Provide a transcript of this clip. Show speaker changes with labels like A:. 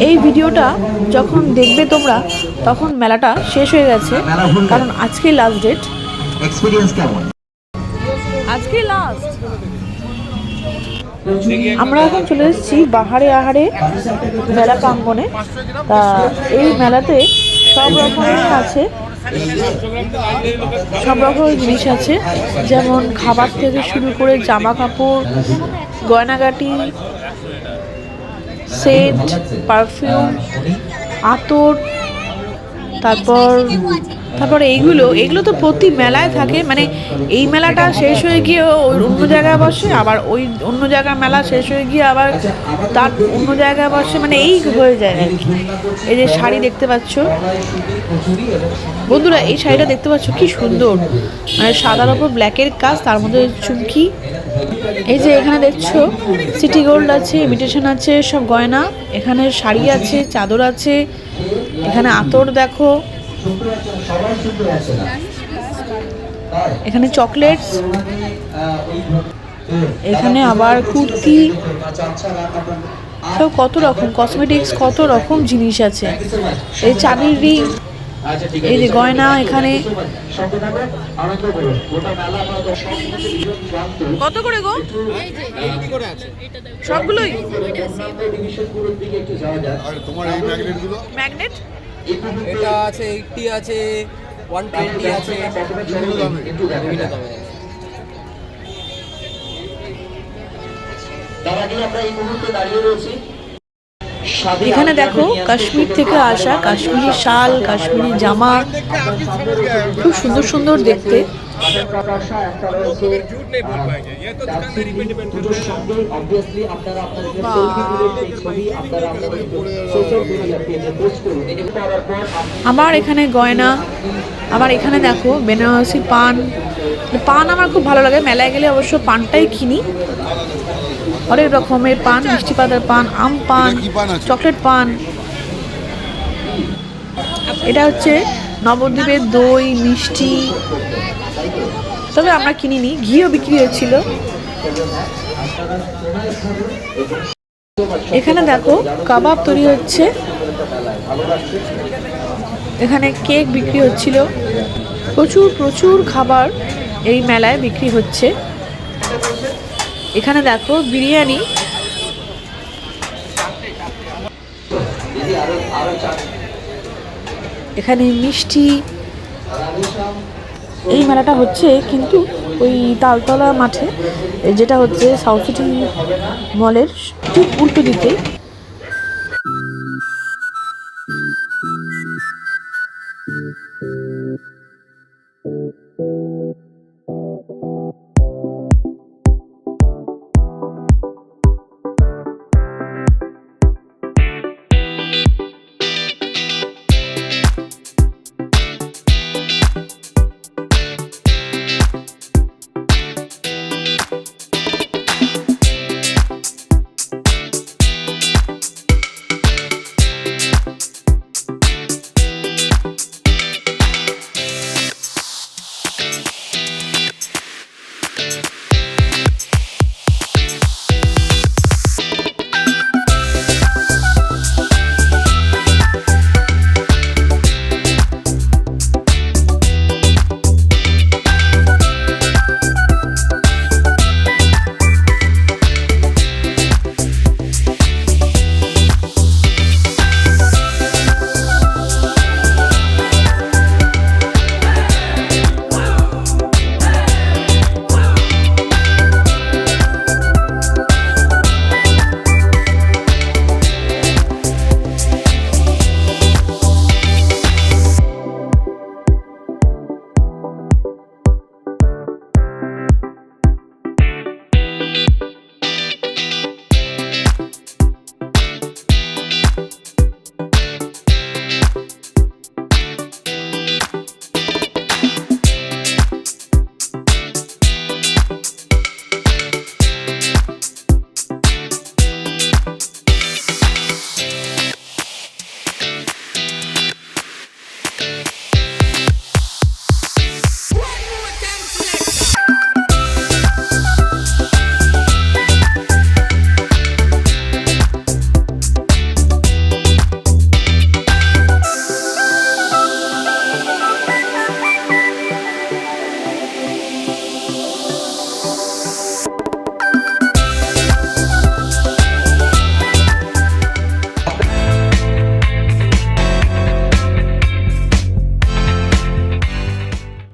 A: এই ভিডিওটা যখন দেখবে তোমরা তখন মেলাটা শেষ হয়ে গেছে, কারণ আজকে লাস্ট ডেট।
B: এক্সপেরিয়েন্স কেমন?
A: আজকে লাস্ট। আমরা এখন চলে এসেছি বাহারে আহারে মেলা প্রাঙ্গণে। তা এই মেলাতে সব রকমের আছে, সব রকমের জিনিস আছে, যেমন খাবার থেকে শুরু করে জামা কাপড়, গয়নাগাটি, সেন্ট, পারফিউম, আতর, তারপর এইগুলো তো প্রতি মেলায় থাকে। মানে এই মেলাটা শেষ হয়ে গিয়ে ওই অন্য জায়গায় বসে, আবার ওই অন্য জায়গায় মেলা শেষ হয়ে গিয়ে আবার তার অন্য জায়গায় বসে, মানে এই হয়ে যায় আর কি। এই যে শাড়ি দেখতে পাচ্ছ বন্ধুরা, এই শাড়িটা দেখতে পাচ্ছ কি সুন্দর, মানে সাদার ওপর ব্ল্যাকের কাজ, তার মধ্যে চুমকি। এই যে এখানে দেখছো সিটি গোল্ড আছে, ইমিটেশন আছে, সব গয়না। এখানে শাড়ি আছে, চাদর আছে, এখানে আতর দেখো, এখানে চকলেটস, এখানে আবার কুর্তি, সব কত রকম কসমেটিক্স, কত রকম জিনিস আছে। এই চাবির রিং, এই যে গয়না। এখানে কত করে গো? সবগুলোই ম্যাগনেট।
C: এটা আছে 80 আছে 120 আছে বিভিন্ন দামে
A: এখানে দেখো কাশ্মীর থেকে আসা কাশ্মীরি শাল, কাশ্মীরি জামা, খুব সুন্দর সুন্দর দেখতে। আমার এখানে গয়না, আমার এখানে দেখো বেনারসি পান। পান আমার খুব ভালো লাগে, মেলায় গেলে অবশ্য পানটাই কিনি। অনেক রকমের পান, মিষ্টি পাতার পান, আম পান, চকলেট পান। এটা হচ্ছে নবদ্বীপের দই মিষ্টি, তবে আমরা কিনিনি, ঘিও বিক্রি হচ্ছিল। এখানে দেখো কাবাব তৈরি হচ্ছে, এখানে কেক বিক্রি হচ্ছিল। প্রচুর প্রচুর খাবার এই মেলায় বিক্রি হচ্ছে। এখানে দেখো বিরিয়ানি, এখানে মিষ্টি। এই মেলাটা হচ্ছে কিন্তু ওই তালতলা মাঠে, যেটা হচ্ছে সাউথ সিটি মলের ঠিক উল্টো দিকে।